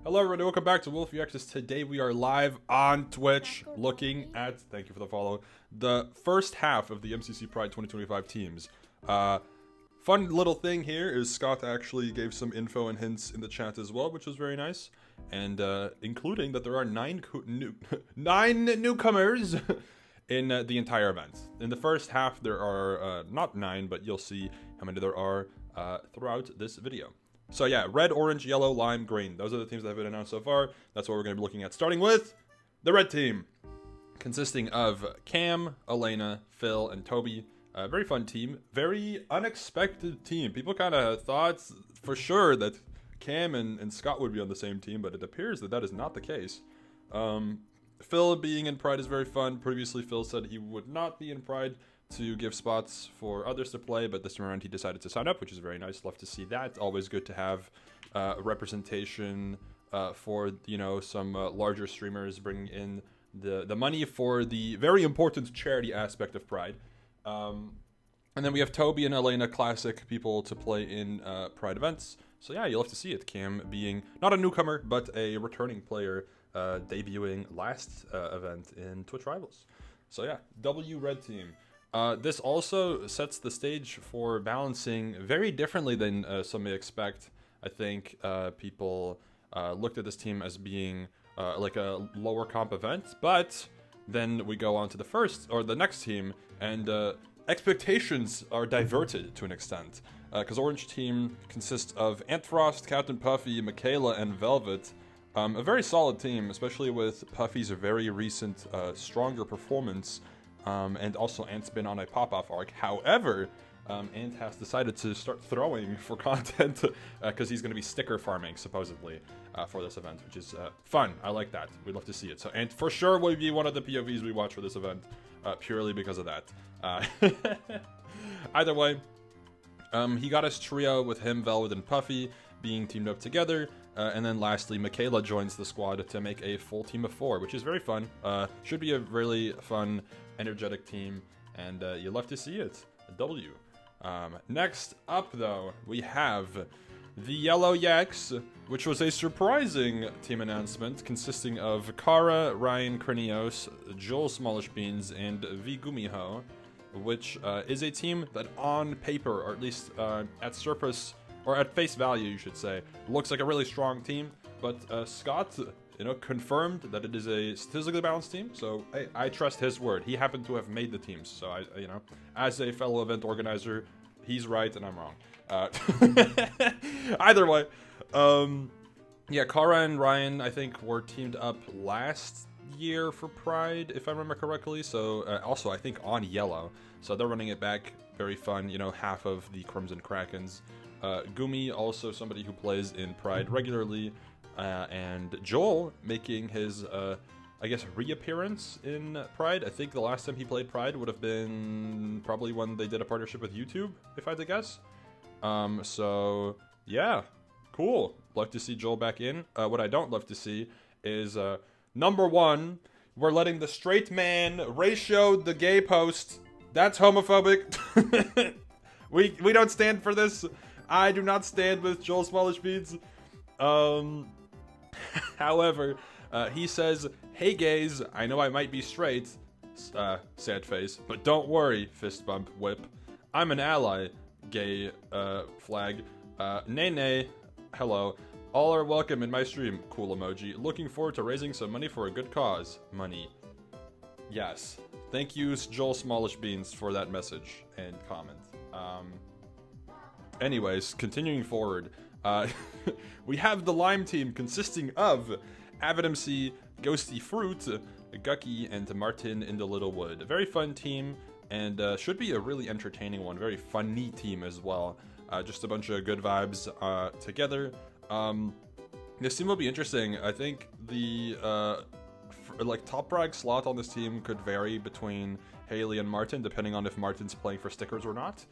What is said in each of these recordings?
Hello everybody, welcome back to Wolfeei Yaks. Today we are live on Twitch looking at, thank you for the follow, the first half of the MCC Pride 2025 teams. Fun little thing here is Scott actually gave some info and hints in the chat as well, which was very nice. And including that there are nine newcomers in the entire event. In the first half there are not 9, but you'll see how many there are throughout this video. So yeah, red, orange, yellow, lime, green. Those are the teams that have been announced so far. That's what we're going to be looking at. Starting with the red team, consisting of Cam, Elena, Phil, and Toby. Very fun team. Very unexpected team. People kind of thought for sure that Cam and Scott would be on the same team, but it appears that that is not the case. Phil being in Pride is very fun. Previously, Phil said he would not be in Pride to give spots for others to play, but this time around he decided to sign up, which is very nice. Love to see that. Always good to have representation for, you know, some larger streamers bringing in the money for the very important charity aspect of Pride. And then we have Toby and Elena, classic people to play in Pride events. So yeah, you'll have to see it. Cam being not a newcomer, but a returning player, debuting last event in Twitch Rivals. So yeah, W red team. This also sets the stage for balancing very differently than some may expect. I think people looked at this team as being like a lower comp event, but then we go on to the next team, and expectations are diverted to an extent. Because Orange team consists of Antfrost, Captain Puffy, Michaela, and Velvet. A very solid team, especially with Puffy's very recent stronger performance. And also Ant's been on a pop-off arc. However, Ant has decided to start throwing for content because he's going to be sticker farming, supposedly, for this event, which is fun. I like that. We'd love to see it. So Ant for sure will be one of the POVs we watch for this event, purely because of that. Either way, he got his trio with him, Velvet, and Puffy being teamed up together. And then lastly, Michaela joins the squad to make a full team of 4, which is very fun. Should be a really fun, energetic team, and you'll love to see it. A W. Next up, though, we have the Yellow Yaks, which was a surprising team announcement consisting of Kara, Ryan Krinios, Joel Smallish Beans, and V Gumiho, which is a team that on paper, or at least at surface, or at face value, you should say, looks like a really strong team. But Scott, confirmed that it is a statistically balanced team. So I trust his word. He happened to have made the teams. So as a fellow event organizer, he's right and I'm wrong. Either way, yeah, Kara and Ryan, I think, were teamed up last year for Pride, if I remember correctly. So also, I think on yellow. So they're running it back. Very fun. Half of the Crimson Krakens. Gumi, also somebody who plays in Pride regularly, and Joel making his, I guess, reappearance in Pride. I think the last time he played Pride would have been probably when they did a partnership with YouTube, if I had to guess. So, yeah, cool. Love to see Joel back in. What I don't love to see is, number one, we're letting the straight man ratio the gay post. That's homophobic. We don't stand for this. I do not stand with Joel Smallish Beans. However, he says, "Hey gays, I know I might be straight," sad face, "but don't worry," fist bump, whip. "I'm an ally," gay, flag. Nay, hello. "All are welcome in my stream," cool emoji. "Looking forward to raising some money for a good cause," money. Yes. Thank you, Joel Smallish Beans, for that message and comment. Anyways, continuing forward, we have the Lime team consisting of Avid MC, Ghosty Fruit, Gucky, and Martin in the Little Wood. A very fun team, and should be a really entertaining one. Very funny team as well. Just a bunch of good vibes together. This team will be interesting. I think the top brag slot on this team could vary between Haley and Martin, depending on if Martin's playing for stickers or not,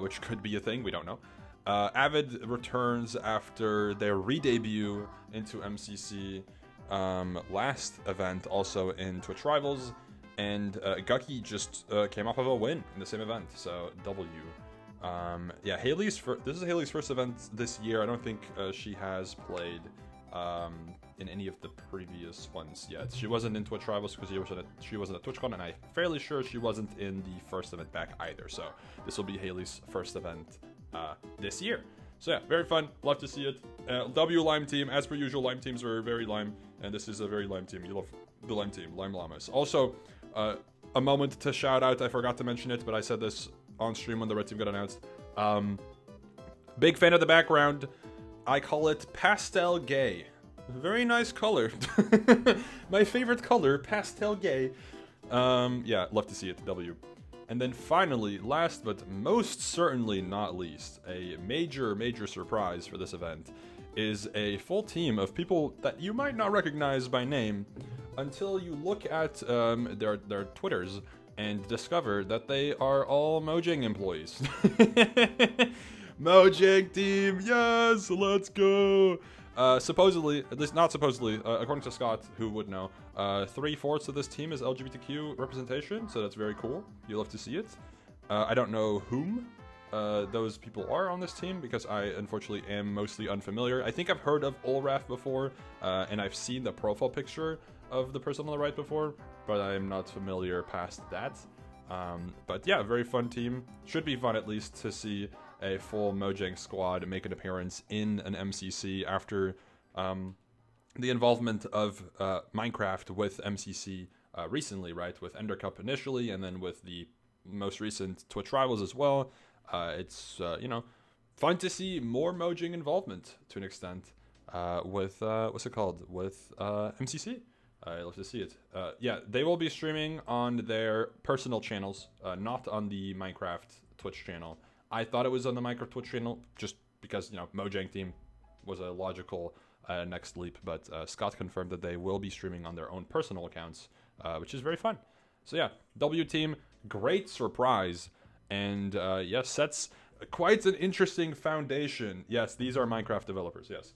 which could be a thing, we don't know. Avid returns after their re-debut into MCC last event, also in Twitch Rivals, and Gucky just came off of a win in the same event, so W. Yeah, this is Haley's first event this year. I don't think she has played in any of the previous ones yet. She wasn't in Twitch Rivals because she wasn't at TwitchCon, and I'm fairly sure she wasn't in the first event back either. So this will be Haley's first event this year. So yeah, very fun. Love to see it. W Lime team, as per usual, Lime teams are very Lime, and this is a very Lime team. You love the Lime team, Lime Llamas. Also, a moment to shout out. I forgot to mention it, but I said this on stream when the red team got announced. Big fan of the background. I call it Pastel Gay. Very nice color. My favorite color, Pastel Gay. Yeah, love to see it, W. And then finally, last but most certainly not least, a major surprise for this event is a full team of people that you might not recognize by name until you look at their Twitters and discover that they are all Mojang employees. Mojang team, yes, let's go. Supposedly, at least not supposedly, according to Scott, who would know, 3/4 of this team is LGBTQ representation, so that's very cool. You love to see it. I don't know whom those people are on this team because I unfortunately am mostly unfamiliar. I think I've heard of Olraf before, and I've seen the profile picture of the person on the right before, but I'm not familiar past that. But yeah, very fun team. Should be fun at least to see a full Mojang squad make an appearance in an MCC after the involvement of Minecraft with MCC recently, right? With Ender Cup initially, and then with the most recent Twitch Rivals as well. It's, you know, fun to see more Mojang involvement to an extent with, what's it called? With MCC. I love to see it. Yeah, they will be streaming on their personal channels, not on the Minecraft Twitch channel. I thought it was on the Minecraft Twitch channel just because, you know, Mojang team was a logical next leap, but Scott confirmed that they will be streaming on their own personal accounts, which is very fun. So yeah, W team, great surprise, and yes, sets quite an interesting foundation. Yes, these are Minecraft developers, yes.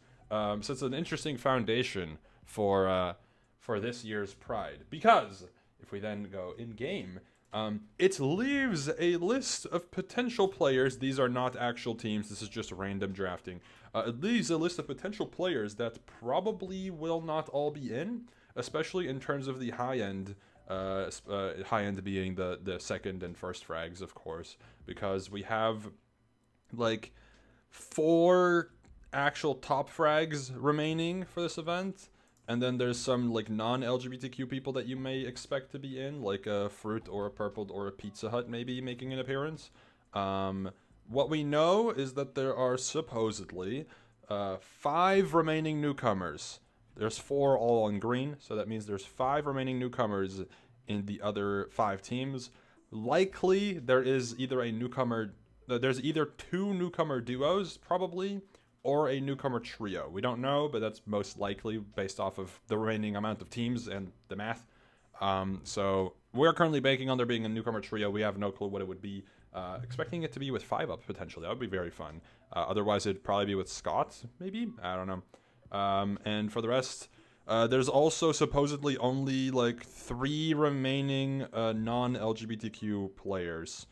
Sets an interesting foundation for this year's Pride, because if we then go in-game, it leaves a list of potential players. These are not actual teams. This is just random drafting. It leaves a list of potential players that probably will not all be in, especially in terms of the high-end. High-end being the second and first frags, of course, because we have like 4 actual top frags remaining for this event. And then there's some like non-LGBTQ people that you may expect to be in, like a Fruit or a Purpled or a Pizza Hut maybe making an appearance. What we know is that there are supposedly 5 remaining newcomers. There's 4 all on green, so that means there's 5 remaining newcomers in the other 5 teams. Likely there is either a newcomer, there's either 2 newcomer duos probably, or a newcomer trio. We don't know, but that's most likely based off of the remaining amount of teams and the math. So we're currently banking on there being a newcomer trio. We have no clue what it would be. Expecting it to be with 5-up potentially. That would be very fun. Otherwise, it'd probably be with Scott, maybe? I don't know. And for the rest, there's also supposedly only like 3 remaining non-LGBTQ players,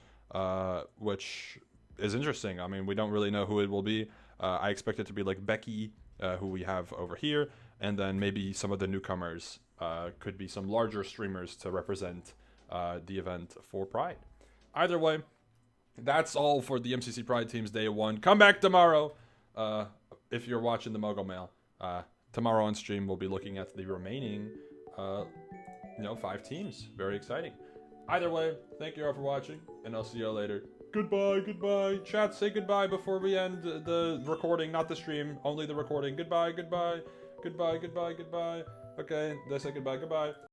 which is interesting. I mean, we don't really know who it will be. I expect it to be like Becky, who we have over here, and then maybe some of the newcomers could be some larger streamers to represent the event for Pride. Either way, that's all for the MCC Pride teams day 1. Come back tomorrow if you're watching the Mogul Mail. Tomorrow on stream, we'll be looking at the remaining 5 teams. Very exciting. Either way, thank you all for watching, and I'll see you all later. Goodbye. Chat, say goodbye before we end the recording, not the stream, only the recording. Goodbye. Okay, they say goodbye.